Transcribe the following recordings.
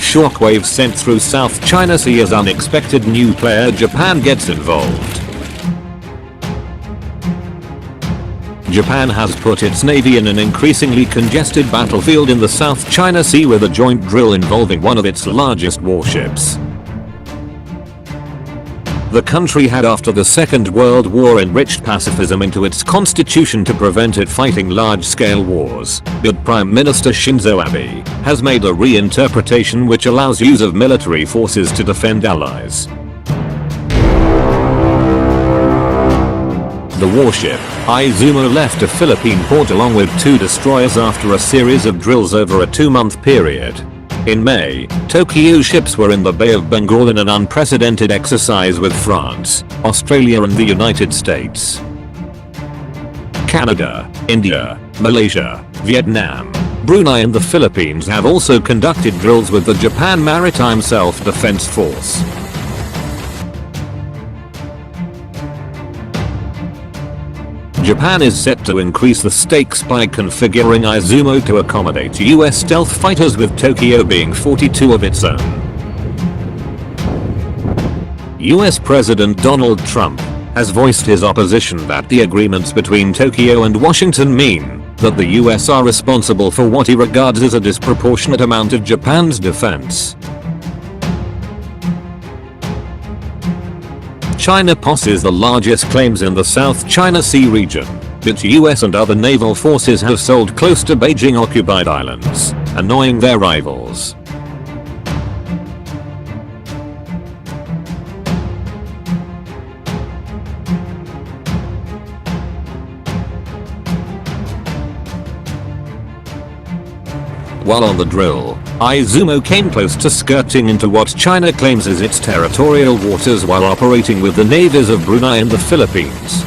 shockwave sent through South China Sea as unexpected new player Japan gets involved. Japan has put its navy in an increasingly congested battlefield in the South China Sea with a joint drill involving one of its largest warships. The country had after the Second World War enriched pacifism into its constitution to prevent it fighting large-scale wars, but Prime Minister Shinzo Abe has made a reinterpretation which allows use of military forces to defend allies. The warship, Izumo, left a Philippine port along with 2 destroyers after a series of drills over a 2-month period. In May, Tokyo ships were in the Bay of Bengal in an unprecedented exercise with France, Australia and the United States. Canada, India, Malaysia, Vietnam, Brunei and the Philippines have also conducted drills with the Japan Maritime Self-Defense Force. Japan is set to increase the stakes by configuring Izumo to accommodate US stealth fighters, with Tokyo being 42 of its own. US President Donald Trump has voiced his opposition that the agreements between Tokyo and Washington mean that the US are responsible for what he regards as a disproportionate amount of Japan's defense. China possesses the largest claims in the South China Sea region. Its US and other naval forces have sold close to Beijing-occupied islands, annoying their rivals. While on the drill, Izumo came close to skirting into what China claims is its territorial waters while operating with the navies of Brunei and the Philippines.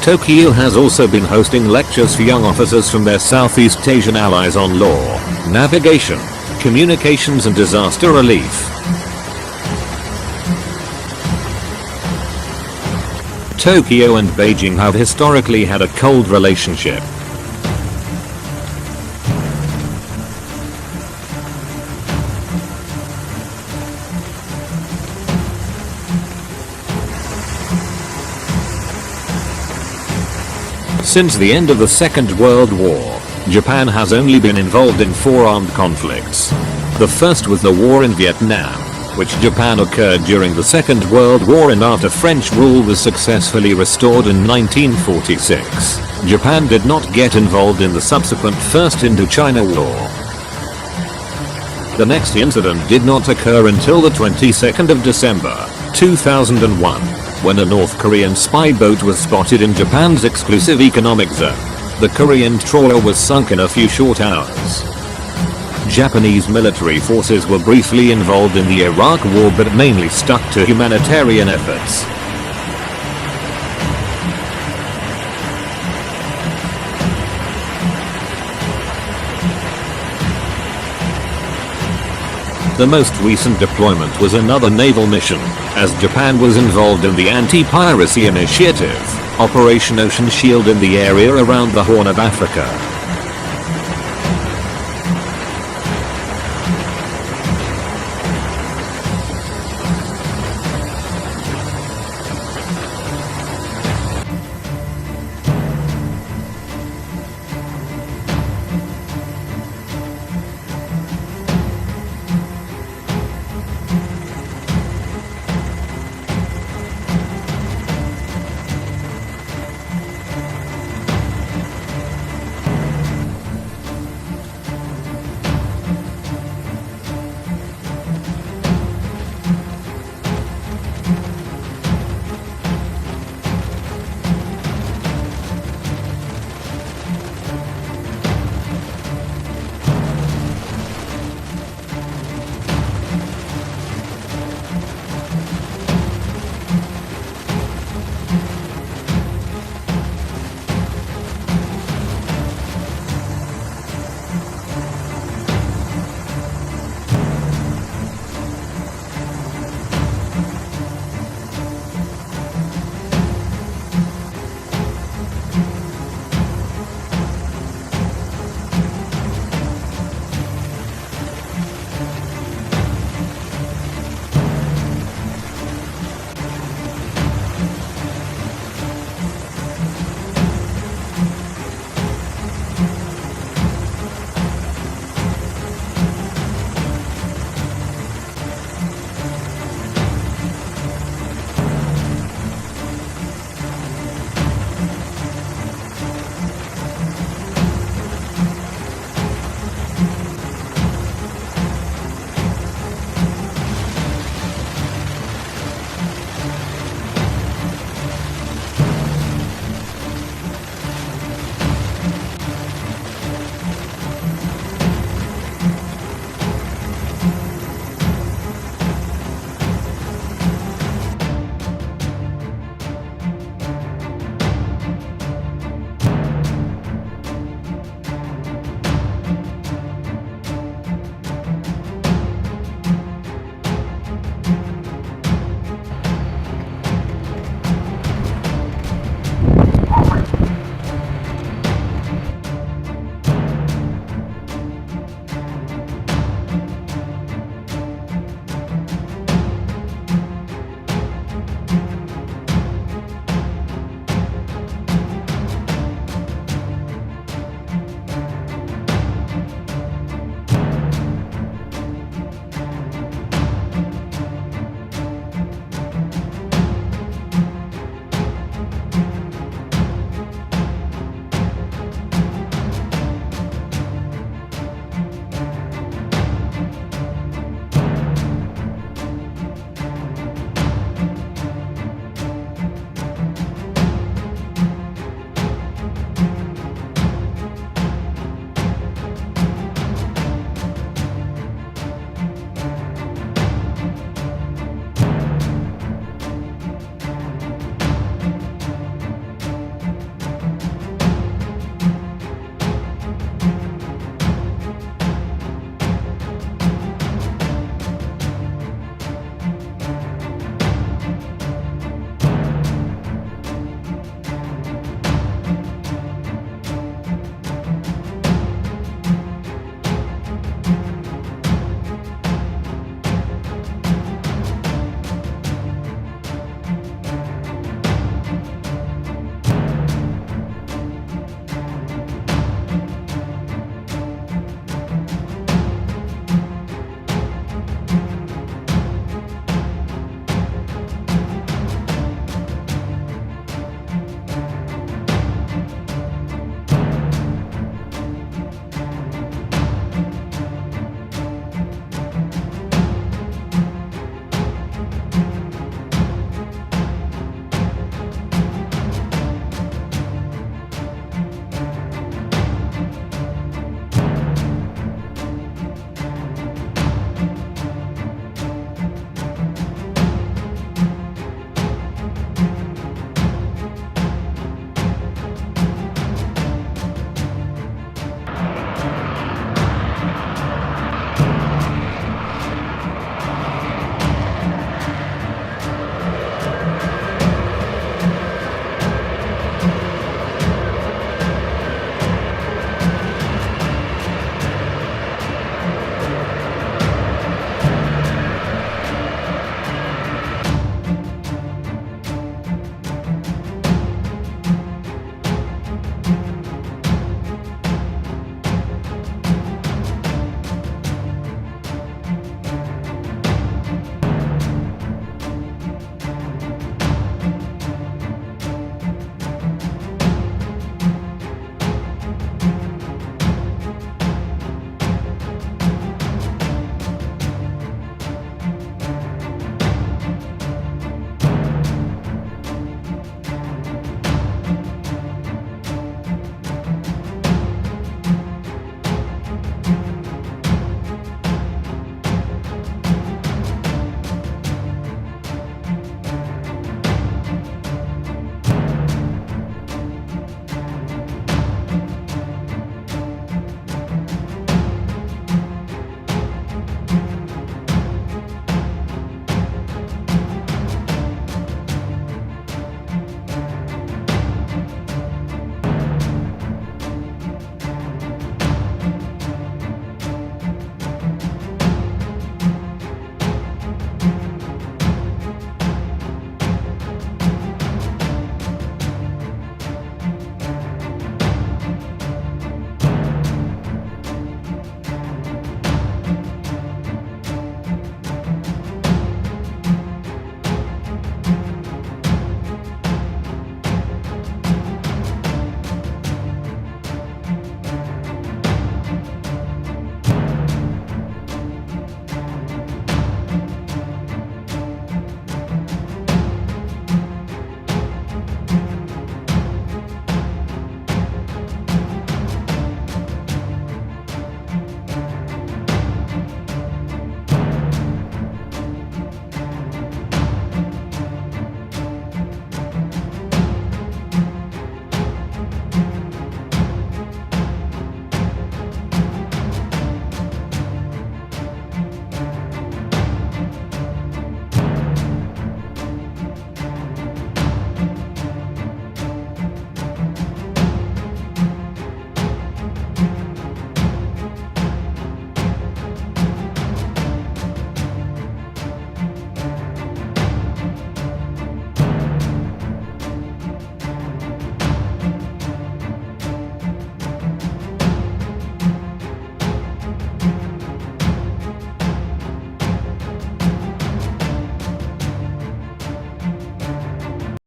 Tokyo has also been hosting lectures for young officers from their Southeast Asian allies on law, navigation, communications and disaster relief. Tokyo and Beijing have historically had a cold relationship. Since the end of the Second World War, Japan has only been involved in 4 armed conflicts. The first was the war in Vietnam, which Japan occurred during the Second World War and after French rule was successfully restored in 1946. Japan did not get involved in the subsequent First Indochina War. The next incident did not occur until the 22nd of December, 2001, when a North Korean spy boat was spotted in Japan's exclusive economic zone. The Korean trawler was sunk in a few short hours. Japanese military forces were briefly involved in the Iraq War but mainly stuck to humanitarian efforts. The most recent deployment was another naval mission, as Japan was involved in the anti-piracy initiative, Operation Ocean Shield, in the area around the Horn of Africa.